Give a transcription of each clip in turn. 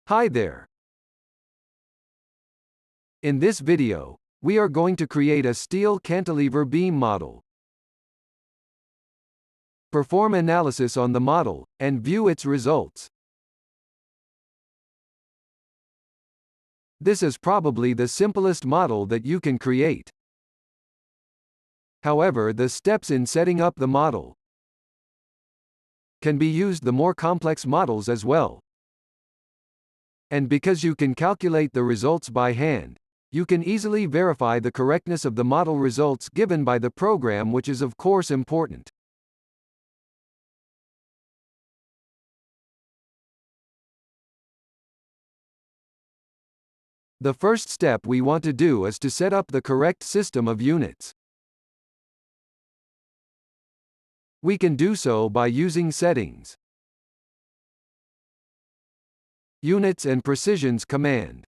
Hi there. In this video, we are going to create a steel cantilever beam model. Perform analysis on the model, and view its results. This is probably the simplest model that you can create. However, the steps in setting up the model can be used the more complex models as well. And because you can calculate the results by hand, you can easily verify the correctness of the model results given by the program, which is of course important. The first step we want to do is to set up the correct system of units. We can do so by using Settings, Units and Precisions command.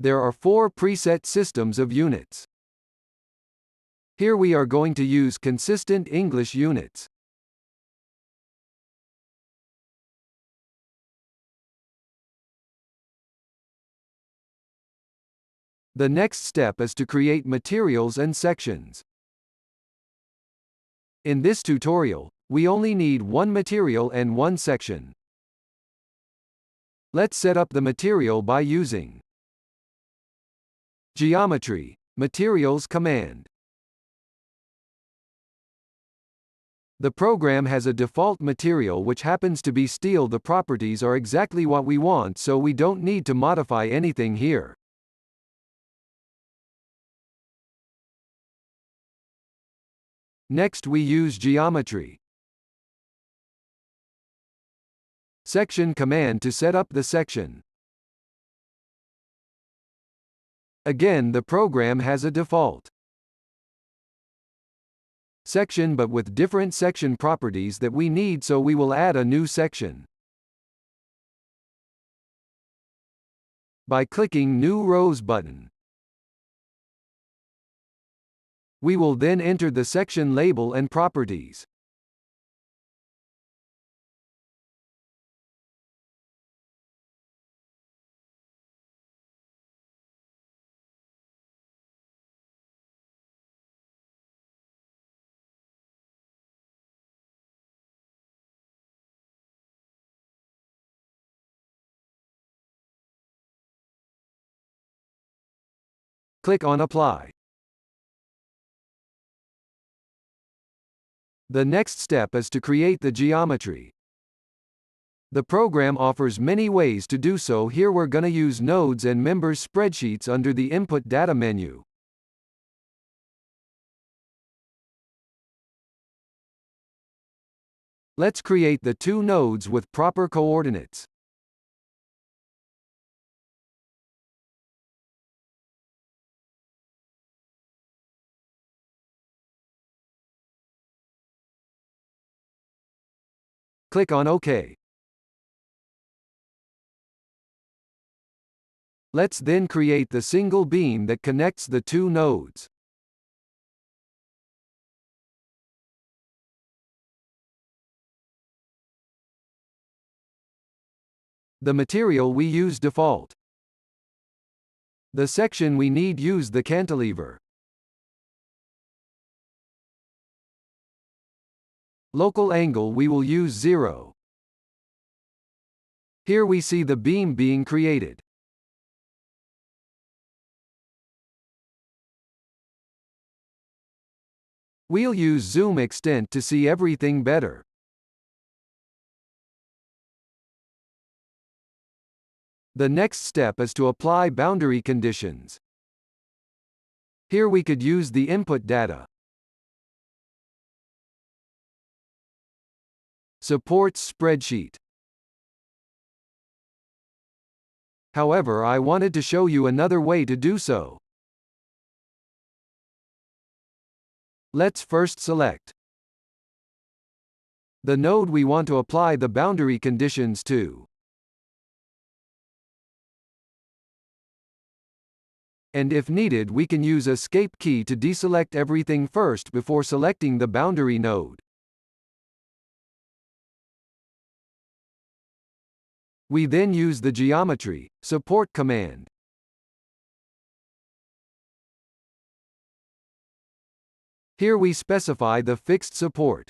There are 4 preset systems of units. Here we are going to use consistent English units. The next step is to create materials and sections. In this tutorial, we only need one material and one section. Let's set up the material by using Geometry, Materials command. The program has a default material which happens to be steel. The properties are exactly what we want, so we don't need to modify anything here. Next we use Geometry Section command to set up the section. Again, the program has a default section but with different section properties that we need, so we will add a new section. By clicking New Rows button, we will then enter the section label and properties. Click on Apply. The next step is to create the geometry. The program offers many ways to do so. Here we're gonna use nodes and members spreadsheets under the Input Data menu. Let's create the 2 nodes with proper coordinates. Click on OK. Let's then create the single beam that connects the 2 nodes. The material we use default. The section we need use the cantilever. Local angle we will use 0. Here we see the beam being created. We'll use zoom extent to see everything better. The next step is to apply boundary conditions. Here we could use the input data. Supports spreadsheet. However, I wanted to show you another way to do so. Let's first select the node we want to apply the boundary conditions to. And if needed, we can use Escape key to deselect everything first before selecting the boundary node. We then use the geometry support command. Here we specify the fixed support.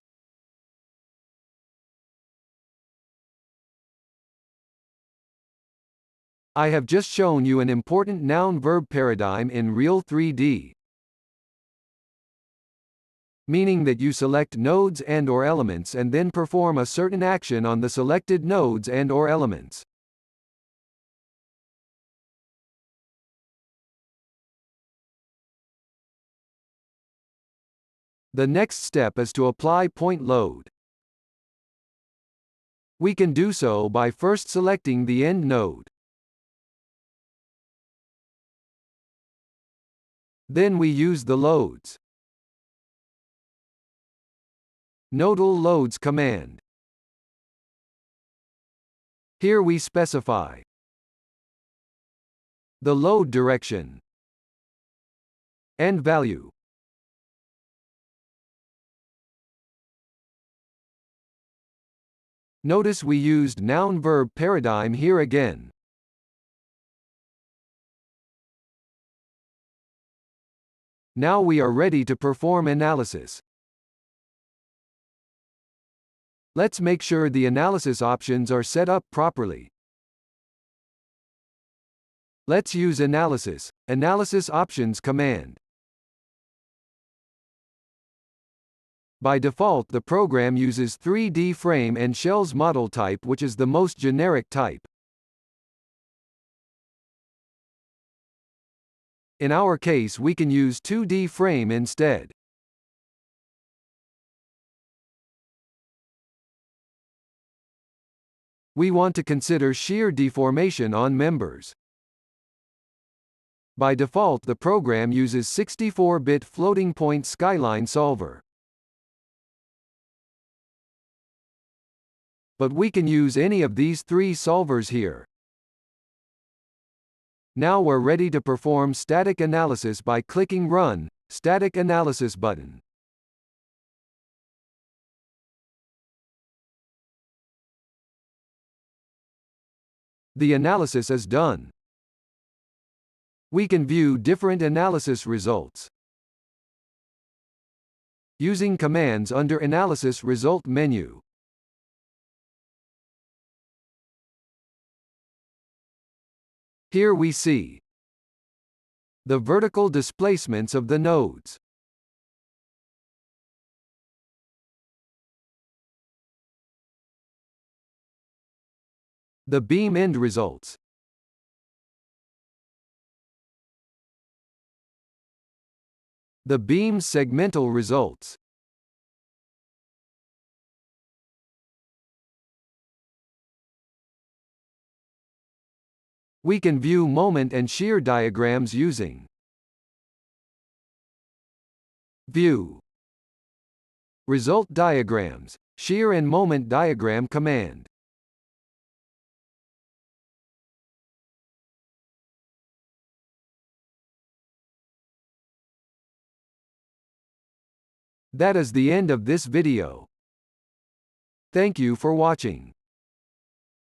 I have just shown you an important noun-verb paradigm in real3d, meaning that you select nodes and/or elements and then perform a certain action on the selected nodes and/or elements. The next step is to apply point load. We can do so by first selecting the end node. Then we use the loads. Nodal loads command. Here we specify the load direction and value. Notice we used noun-verb paradigm here again. Now we are ready to perform analysis. Let's make sure the analysis options are set up properly. Let's use analysis options command. By default, the program uses 3D frame and shells model type, which is the most generic type. In our case, we can use 2D frame instead. We want to consider shear deformation on members. By default, the program uses 64-bit floating point skyline solver. But we can use any of these three solvers here. Now we're ready to perform static analysis by clicking Run Static Analysis button. The analysis is done. We can view different analysis results using commands under Analysis Result menu. Here we see the vertical displacements of the nodes, the beam end results, the beam segmental results, we can view moment and shear diagrams using View Result Diagrams, Shear and Moment Diagram command. That is the end of this video. Thank you for watching.